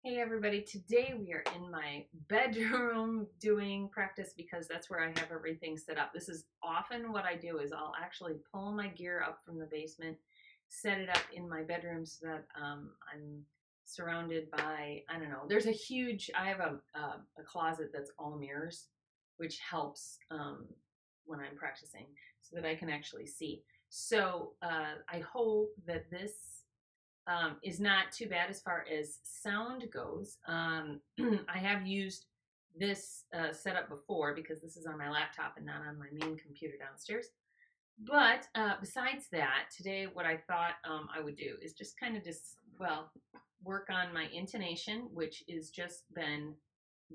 Hey everybody, today we are in my bedroom doing practice because that's where I have everything set up. This is often what I do is I'll actually pull my gear up from the basement, set it up in my bedroom so that I'm surrounded by, I don't know, there's a huge, I have a closet that's all mirrors, which helps when I'm practicing so that I can actually see. So I hope that this is not too bad as far as sound goes. I have used this setup before because this is on my laptop and not on my main computer downstairs. But besides that, today what I thought I would do is just kind of work on my intonation, which has just been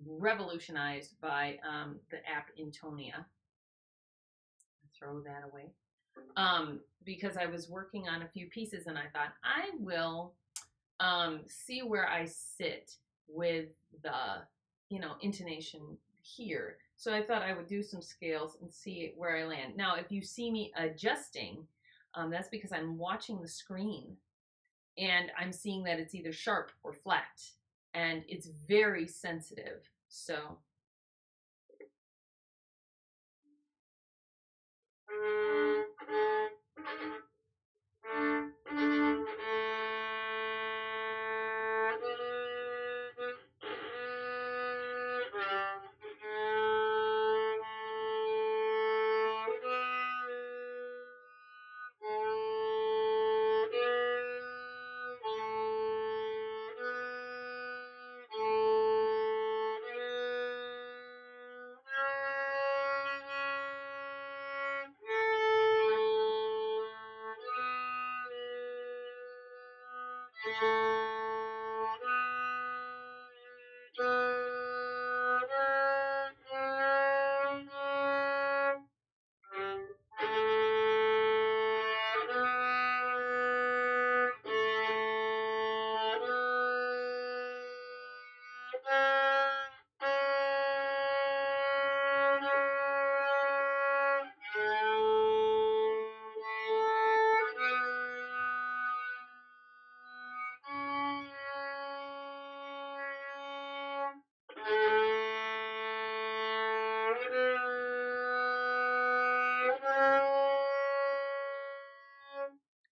revolutionized by the app Intonia. Throw that away. Because I was working on a few pieces and I thought I will see where I sit with the, intonation here. So I thought I would do some scales and see where I land. Now, if you see me adjusting, that's because I'm watching the screen and I'm seeing that it's either sharp or flat and it's very sensitive. So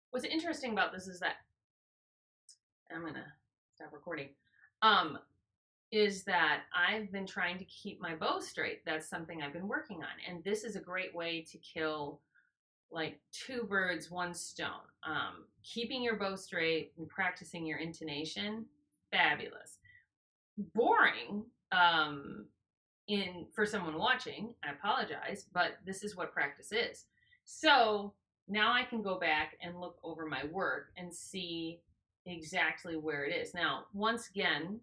what's interesting about this is that I'm gonna stop recording. Is that I've been trying to keep my bow straight. That's something I've been working on, and this is a great way to kill like two birds, one stone. Keeping your bow straight and practicing your intonation, fabulous. Boring for someone watching. I apologize, but this is what practice is. So now I can go back and look over my work and see exactly where it is. Now, once again,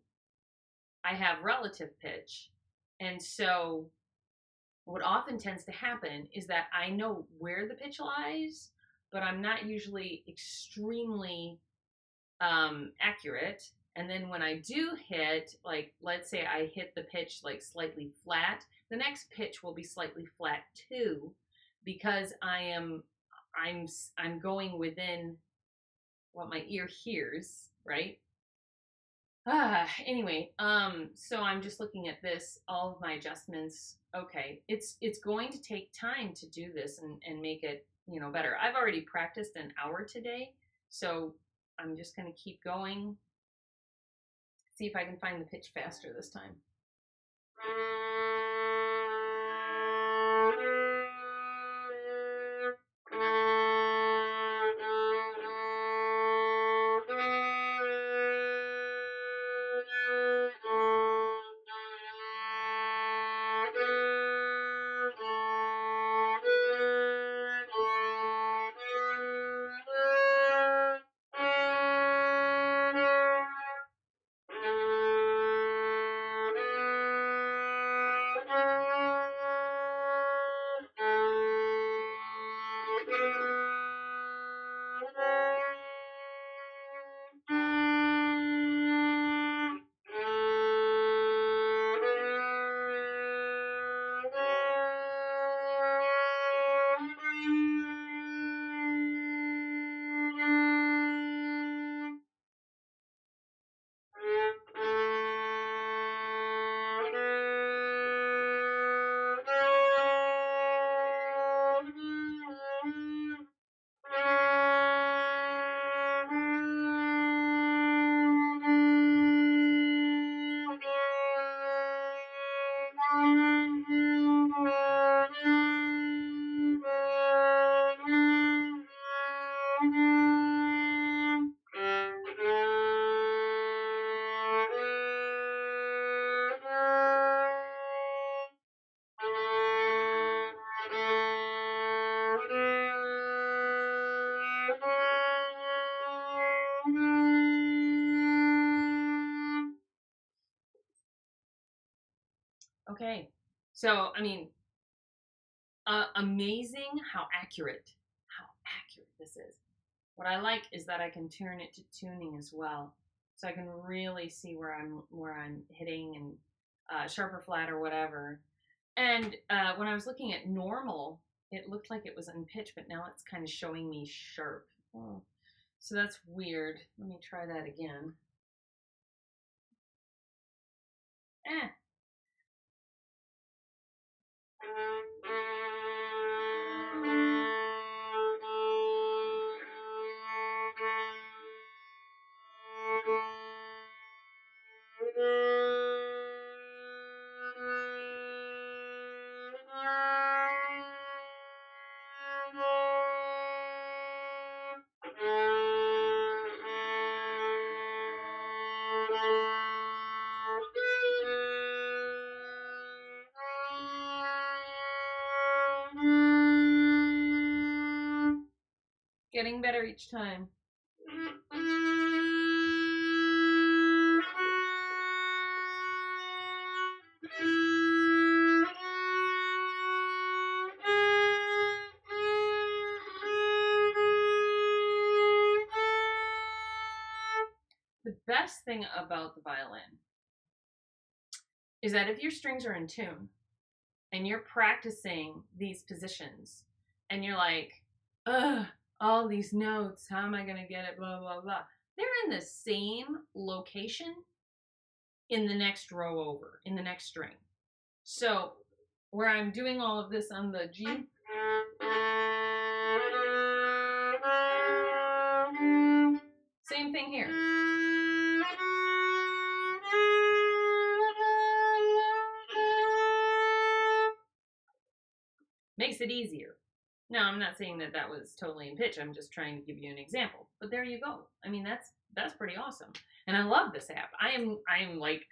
I have relative pitch, and so what often tends to happen is that I know where the pitch lies, but I'm not usually extremely accurate. And then when I do hit, like, let's say I hit the pitch like slightly flat, the next pitch will be slightly flat too, because I'm going within what my ear hears, right? Anyway, so I'm just looking at this, all of my adjustments. Okay, it's going to take time to do this and make it, better. I've already practiced an hour today, so I'm just going to keep going. See if I can find the pitch faster this time. So, I mean, amazing how accurate this is. What I like is that I can turn it to tuning as well, so I can really see where I'm hitting and sharp or flat or whatever. And when I was looking at normal, it looked like it was in pitch, but now it's kind of showing me sharp. Oh, so that's weird. Let me try that again. Eh. Getting better each time. The best thing about the violin is that if your strings are in tune and you're practicing these positions and you're like, ugh, all these notes, how am I going to get it, blah, blah, blah. They're in the same location in the next row over, in the next string. So where I'm doing all of this on the G, same thing here. Makes it easier. Now, I'm not saying that that was totally in pitch. I'm just trying to give you an example. But there you go. I mean, that's pretty awesome. And I love this app. I am like,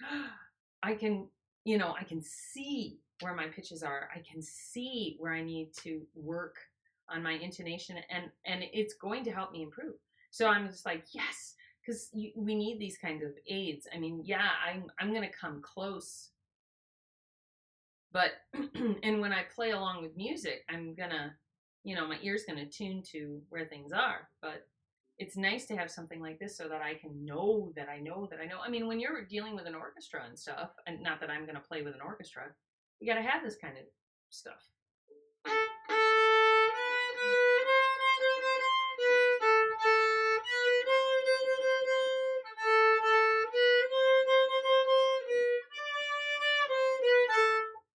I can, I can see where my pitches are. I can see where I need to work on my intonation, and it's going to help me improve. So I'm just like, yes, because we need these kinds of aids. I mean, yeah, I'm going to come close. But, and when I play along with music, I'm going to, my ear's going to tune to where things are. But it's nice to have something like this so that I can know that I know that I know. I mean, when you're dealing with an orchestra and stuff, and not that I'm going to play with an orchestra, you got to have this kind of stuff.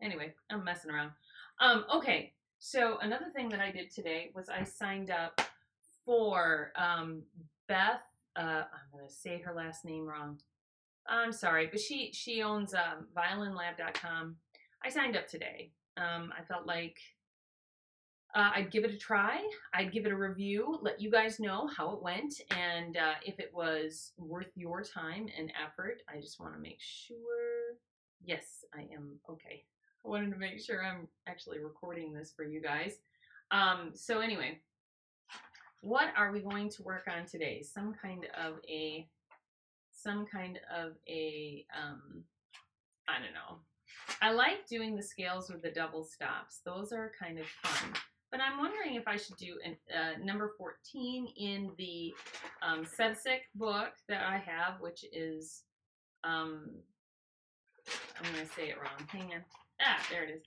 Anyway, I'm messing around. Okay, so another thing that I did today was I signed up for Beth. I'm gonna say her last name wrong. I'm sorry, but she owns violinlab.com. I signed up today. I felt like I'd give it a try. I'd give it a review, let you guys know how it went, and if it was worth your time and effort. I just want to make sure. Yes, I am okay. I wanted to make sure I'm actually recording this for you guys. So anyway, what are we going to work on today? Some kind of a I don't know. I like doing the scales with the double stops. Those are kind of fun. But I'm wondering if I should do number 14 in the Sevsik book that I have, which is, I'm going to say it wrong. Hang on. There it is.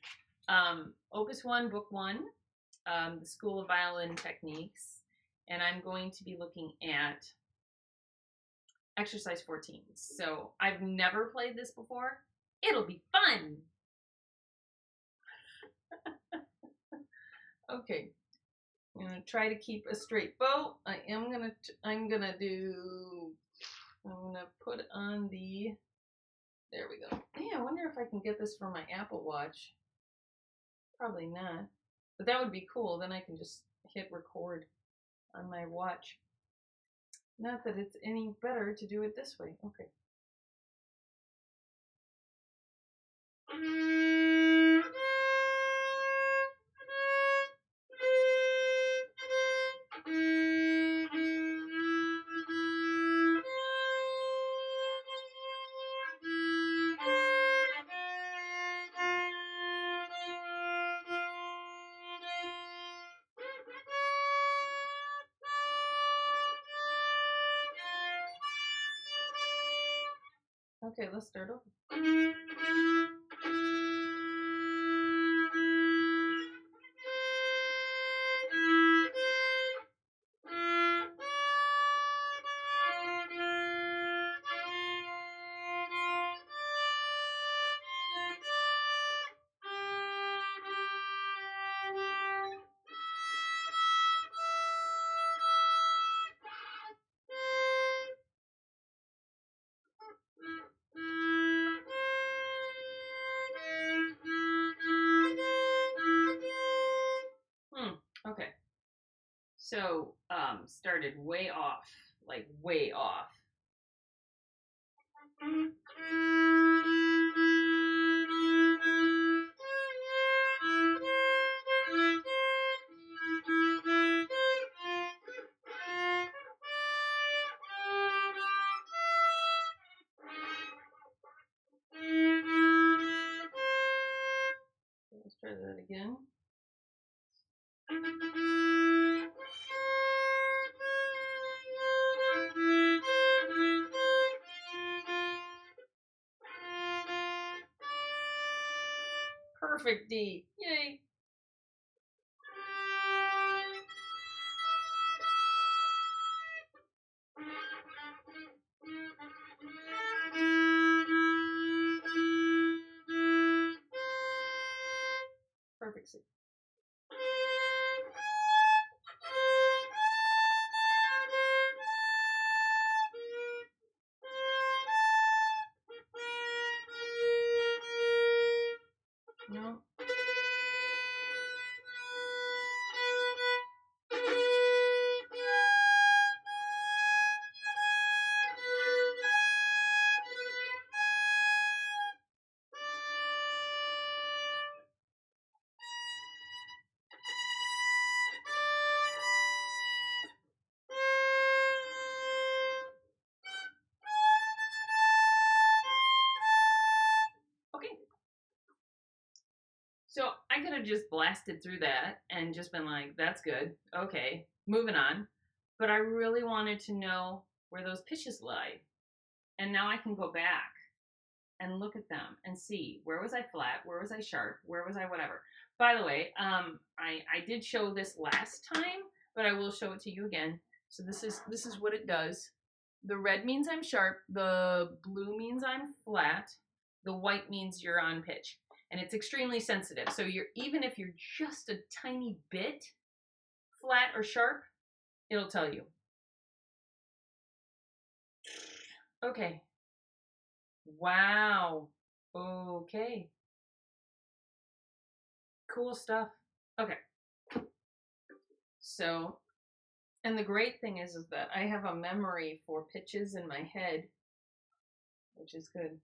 Opus 1, Book 1, the School of Violin Techniques. And I'm going to be looking at exercise 14. So I've never played this before. It'll be fun. Okay. I'm gonna try to keep a straight bow. I'm gonna put on the, there we go. Yeah, I wonder if I can get this from my Apple Watch. Probably not. But that would be cool. Then I can just hit record on my watch. Not that it's any better to do it this way. Okay. Okay, let's start over. Okay. So, started way off, like way off. Let's try that again. Perfect D. Yay. Perfect C. No. Okay. So I could have just blasted through that and just been like, that's good. Okay, moving on. But I really wanted to know where those pitches lie. And now I can go back and look at them and see where was I flat, where was I sharp, where was I whatever. By the way, I did show this last time, but I will show it to you again. So this is what it does. The red means I'm sharp, the blue means I'm flat, the white means you're on pitch. And it's extremely sensitive. So you're even if you're just a tiny bit flat or sharp, it'll tell you. Okay. Wow. Okay. Cool stuff. Okay. So, and the great thing is that I have a memory for pitches in my head, which is good.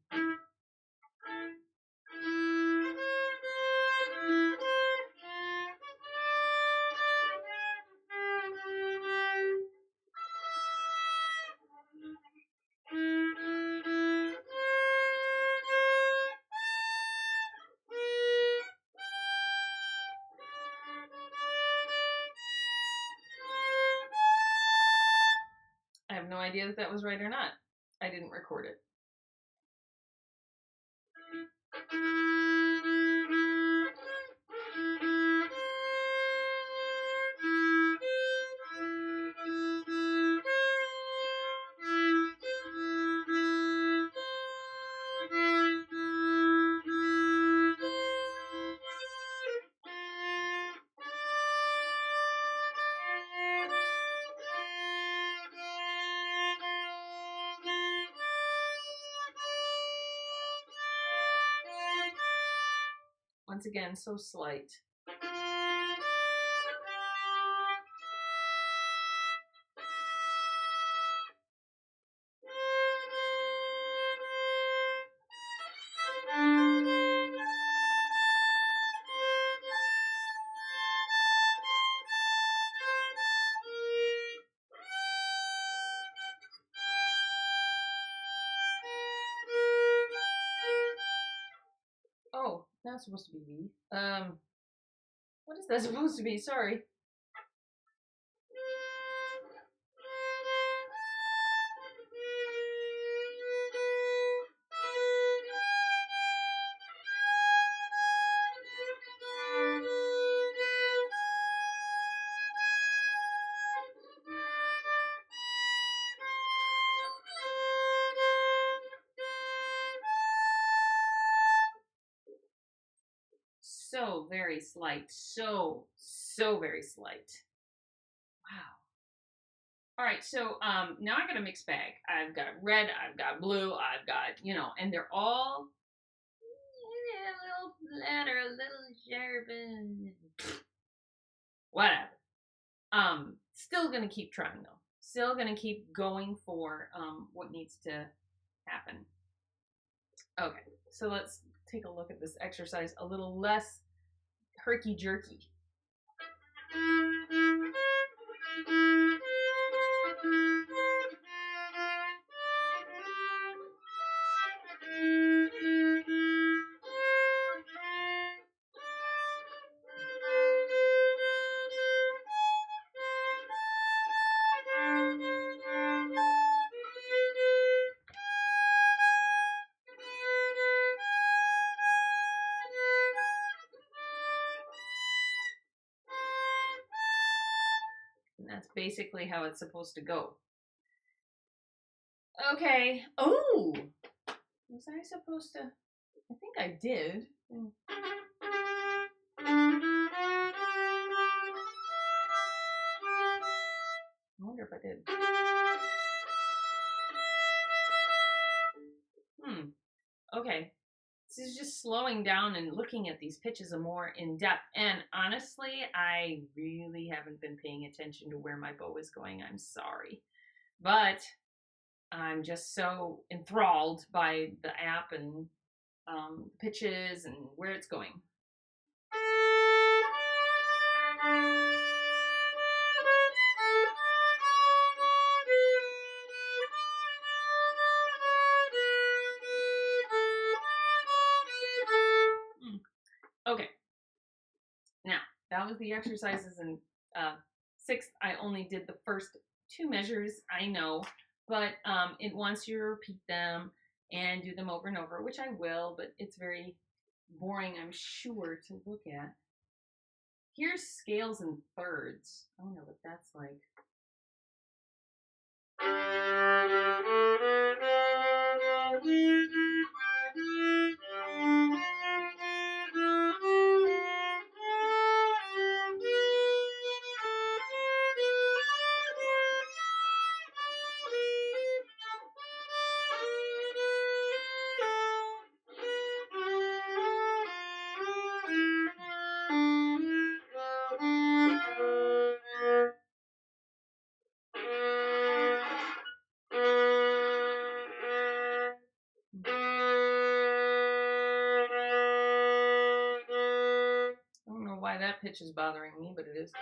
I have no idea if that was right or not. I didn't record it. Once again, so slight. Oh, that's supposed to be V. What is that supposed to be? Sorry. very slight. So very slight. Wow. All right, so now I got a mixed bag. I've got red, I've got blue, I've got, and they're all a little flatter, a little sharper. Whatever. Still gonna keep trying though. Still gonna keep going for what needs to happen. Okay, so let's take a look at this exercise a little less herky jerky. And that's basically how it's supposed to go. Okay. Oh! Was I supposed to? I think I did. I wonder if I did. Okay. This is just slowing down and looking at these pitches more in depth. And honestly, I really haven't been paying attention to where my bow is going. I'm sorry. But I'm just so enthralled by the app and pitches and where it's going. Okay. Now, that was the exercises in sixth. I only did the first two measures, I know, but it wants you to repeat them and do them over and over, which I will, but it's very boring, I'm sure, to look at. Here's scales and thirds. I don't know what that's like. I don't know why that pitch is bothering me, but it is.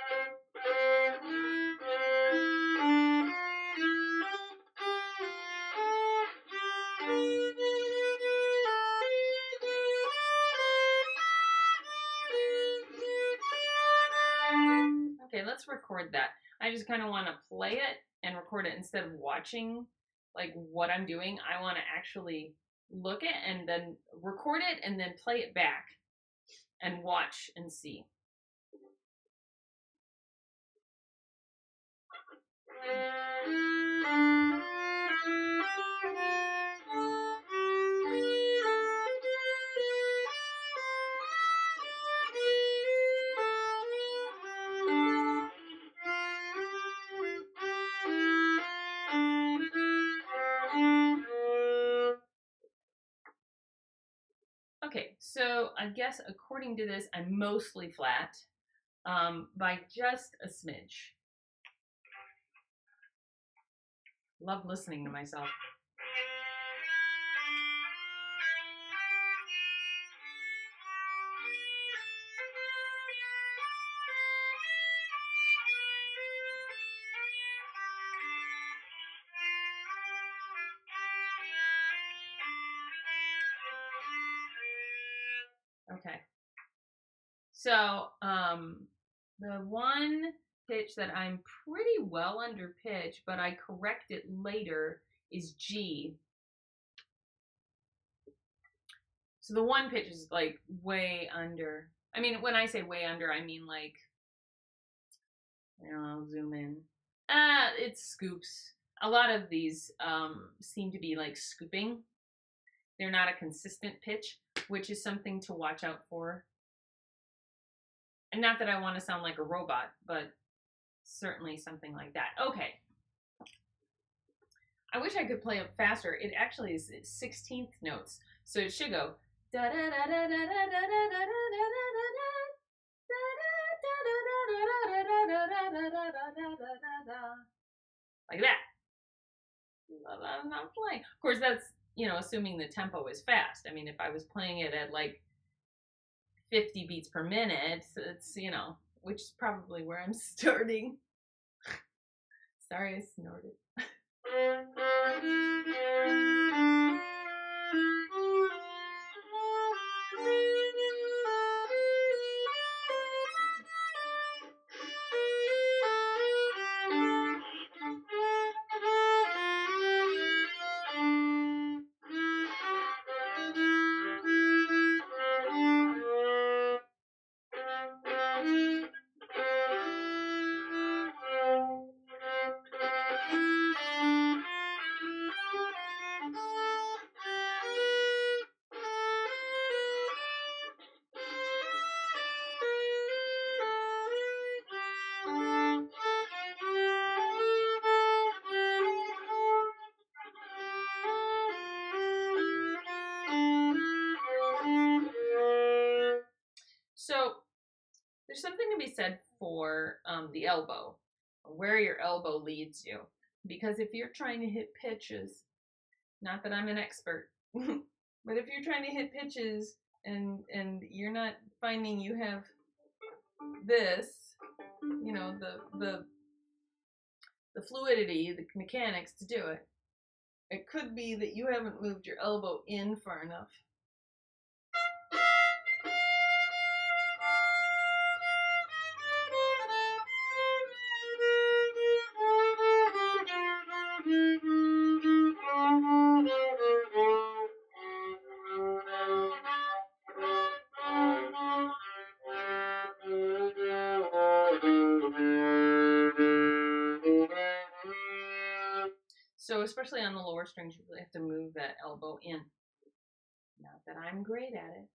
Okay, let's record that. I just kind of want to play it and record it instead of watching like what I'm doing. I want to actually look it and then record it and then play it back and watch and see. Okay, so I guess according to this, I'm mostly flat by just a smidge. Love listening to myself. Okay. So, the one pitch that I'm pretty well under pitch, but I correct it later, is G. So the one pitch is like way under. I mean, when I say way under, I mean like, I'll zoom in. It scoops. A lot of these seem to be like scooping. They're not a consistent pitch, which is something to watch out for. And not that I want to sound like a robot, but certainly something like that. Okay. I wish I could play it faster. It actually is 16th notes. So it should go da da da da da da da da da da like that. I'm not playing. Of course, that's, assuming the tempo is fast. I mean, if I was playing it at like 50 beats per minute, it's, which is probably where I'm starting. Sorry, I snorted. So there's something to be said for the elbow, where your elbow leads you. Because if you're trying to hit pitches, not that I'm an expert, but if you're trying to hit pitches and you're not finding you have this, the fluidity, the mechanics to do it, it could be that you haven't moved your elbow in far enough. So especially on the lower strings, you really have to move that elbow in. Not that I'm great at it.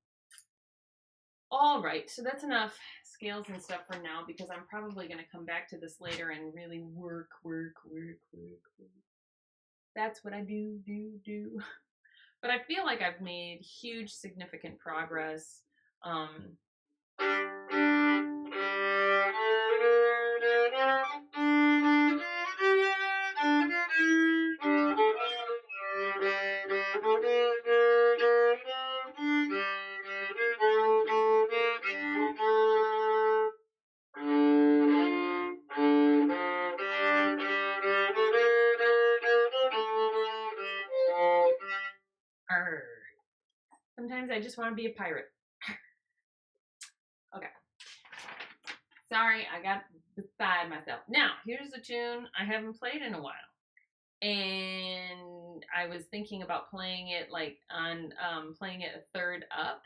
All right, so that's enough scales and stuff for now, because I'm probably going to come back to this later and really work. That's what I do. But I feel like I've made huge, significant progress. Sometimes I just want to be a pirate. Okay. Sorry, I got beside myself. Now, here's a tune I haven't played in a while. And I was thinking about playing it playing it a third up.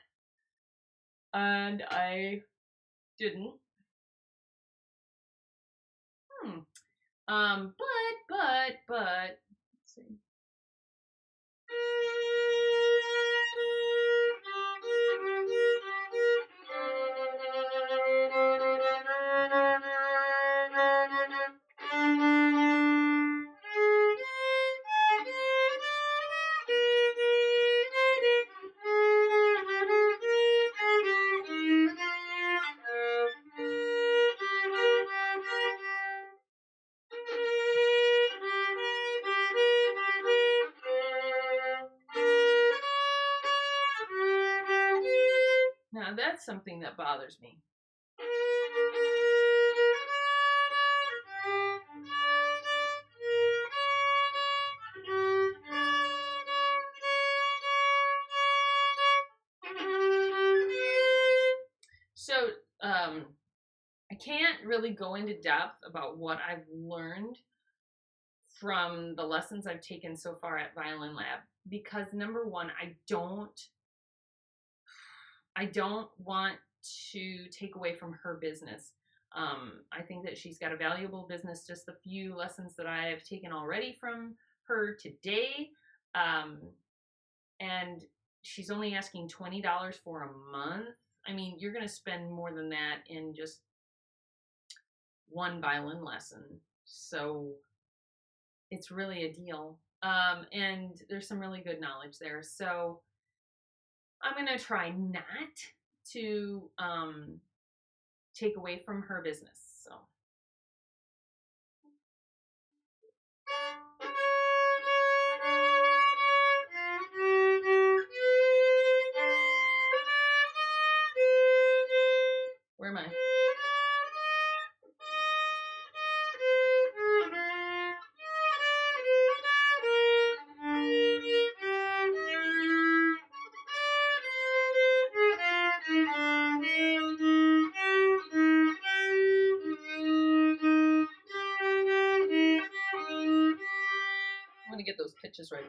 And I didn't. But, let's see. Now that's something that bothers me. So, I can't really go into depth about what I've learned from the lessons I've taken so far at Violin Lab, because number one, I don't want to take away from her business. I think that she's got a valuable business. Just the few lessons that I have taken already from her today, and she's only asking $20 for a month. I mean, you're going to spend more than that in just one violin lesson. So it's really a deal. And there's some really good knowledge there. So I'm going to try not to take away from her business. So. Where am I? I'm going to get those pitches right.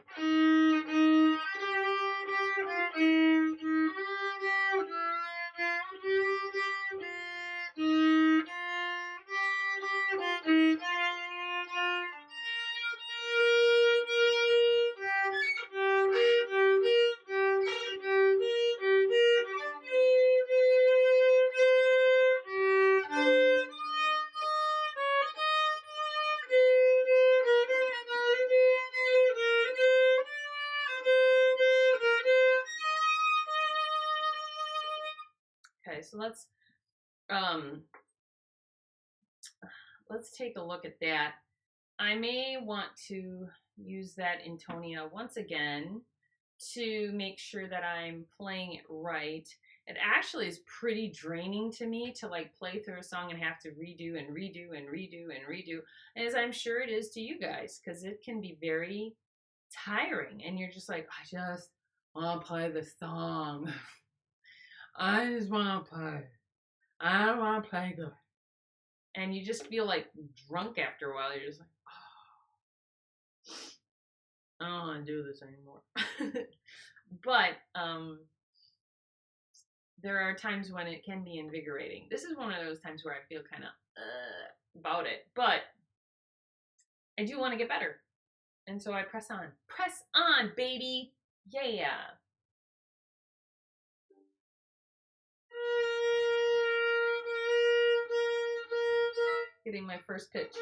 Okay, so let's take a look at that. I may want to use that intonia once again to make sure that I'm playing it right. It actually is pretty draining to me to like play through a song and have to redo and redo and redo and redo, as I'm sure it is to you guys, because it can be very tiring and you're just like, I just want to play the song. I just want to play. I don't want to play good. And you just feel like drunk after a while. You're just like, oh, I don't want to do this anymore. But there are times when it can be invigorating. This is one of those times where I feel kind of about it. But I do want to get better. And so I press on. Press on, baby. Yeah. Getting my first pitch.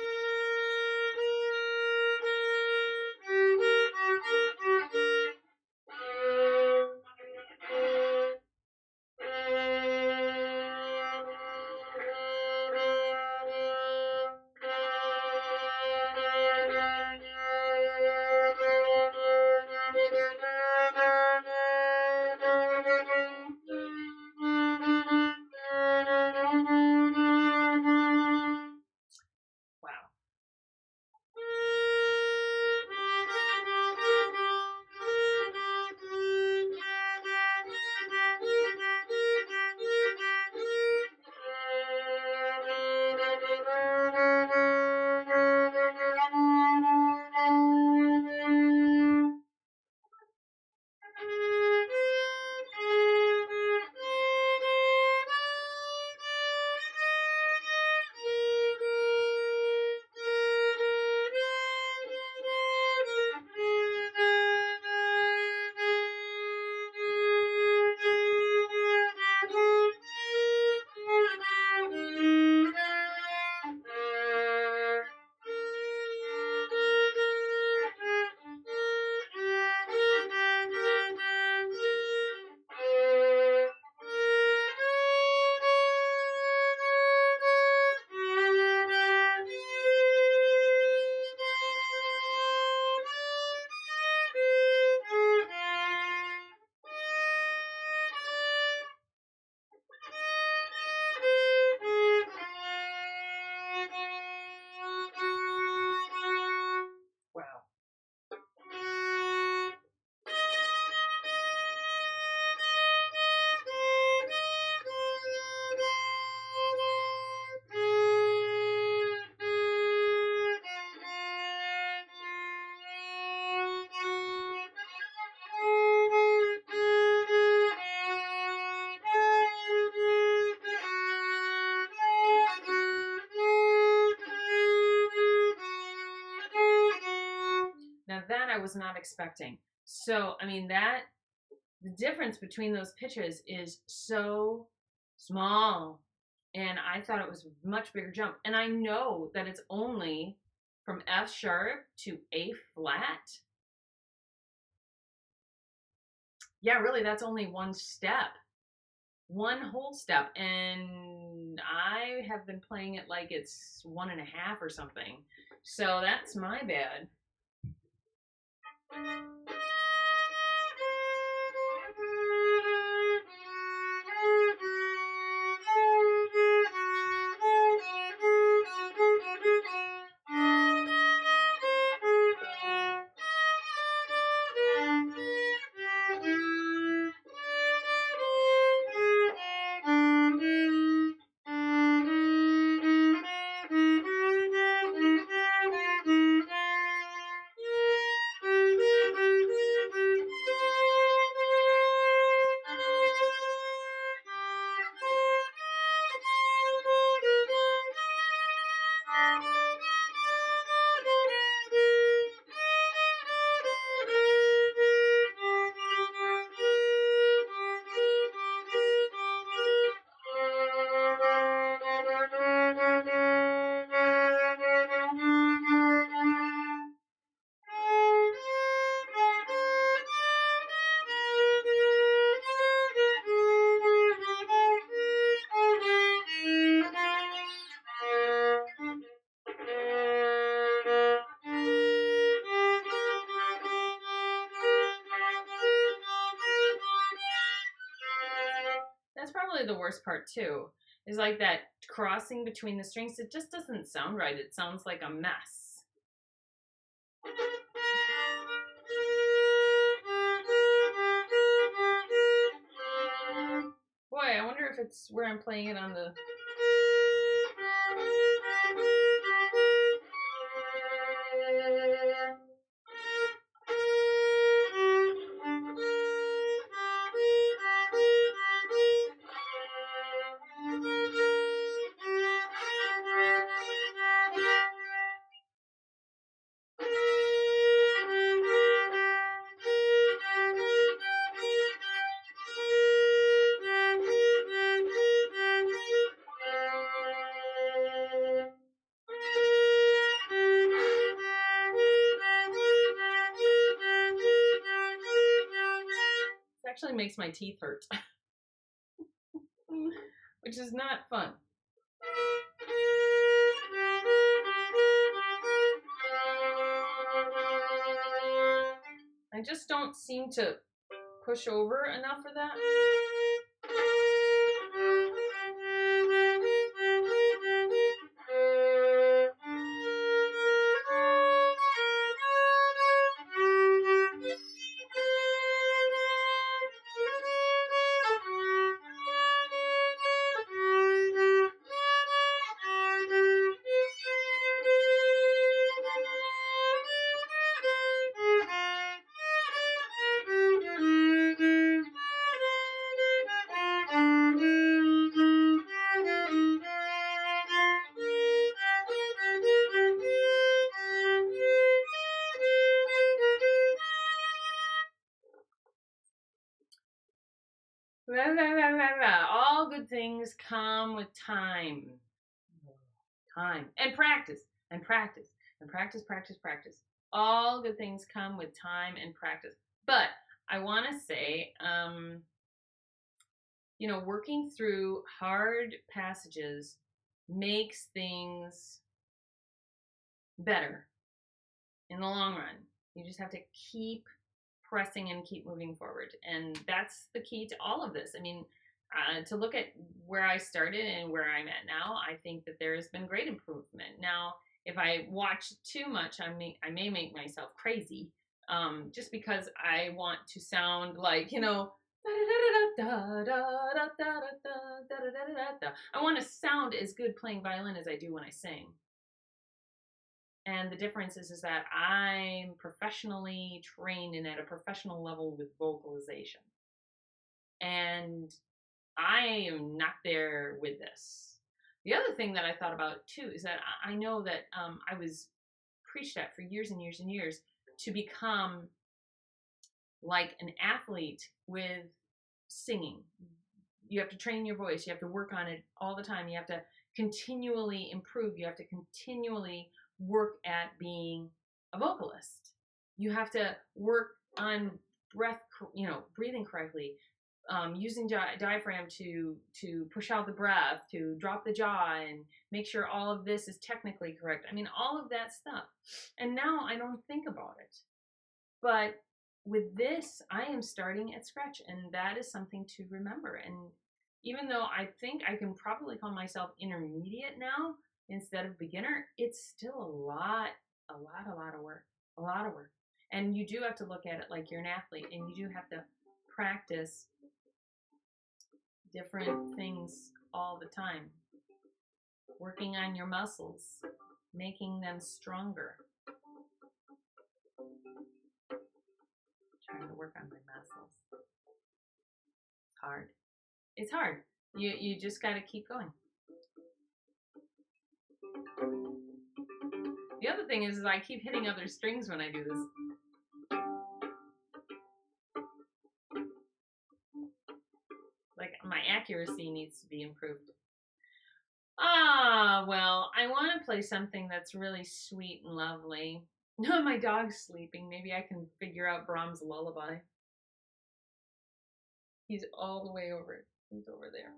Now that I was not expecting. So, I mean, the difference between those pitches is so small. And I thought it was a much bigger jump. And I know that it's only from F sharp to A flat. Yeah, really, that's only one step, one whole step. And I have been playing it like it's 1.5 or something. So that's my bad. That's probably the worst part too. Is like that crossing between the strings. It just doesn't sound right. It sounds like a mess. Boy, I wonder if it's where I'm playing it on the. It actually makes my teeth hurt, which is not fun. I just don't seem to push over enough for that. All good things come with time. Time. And practice. And practice. And practice, practice, practice. All good things come with time and practice. But I want to say, working through hard passages makes things better in the long run. You just have to keep pressing and keep moving forward. And that's the key to all of this. I mean, to look at where I started and where I'm at now, I think that there has been great improvement. Now, if I watch too much, I may make myself crazy, just because I want to sound like, I want to sound as good playing violin as I do when I sing. And the difference is that I'm professionally trained and at a professional level with vocalization. And I am not there with this. The other thing that I thought about too is that I know that I was preached at for years and years and years to become like an athlete with singing, You have to train your voice. You have to work on it all the time. You have to continually improve. You have to continually work at being a vocalist. You have to work on breath, breathing correctly, using diaphragm to push out the breath, to drop the jaw, and make sure all of this is technically correct. I mean, all of that stuff. And now I don't think about it. But with this, I am starting at scratch, and that is something to remember. And even though I think I can probably call myself intermediate now instead of beginner, it's still a lot of work, a lot of work. And you do have to look at it like you're an athlete, and you do have to practice different things all the time. Working on your muscles, making them stronger. Trying to work on my muscles. It's hard. It's hard. You just got to keep going. The other thing is I keep hitting other strings when I do this. Like, my accuracy needs to be improved. Well, I want to play something that's really sweet and lovely. No, my dog's sleeping. Maybe I can figure out Brahms' Lullaby. He's all the way over. He's over there.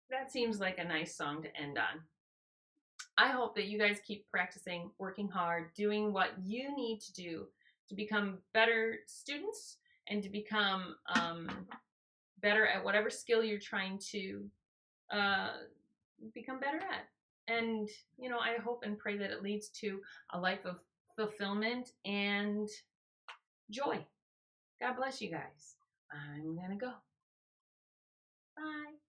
That seems like a nice song to end on. I hope that you guys keep practicing, working hard, doing what you need to do to become better students and to become better at whatever skill you're trying to become better at. And, I hope and pray that it leads to a life of fulfillment and joy. God bless you guys. I'm going to go. Bye.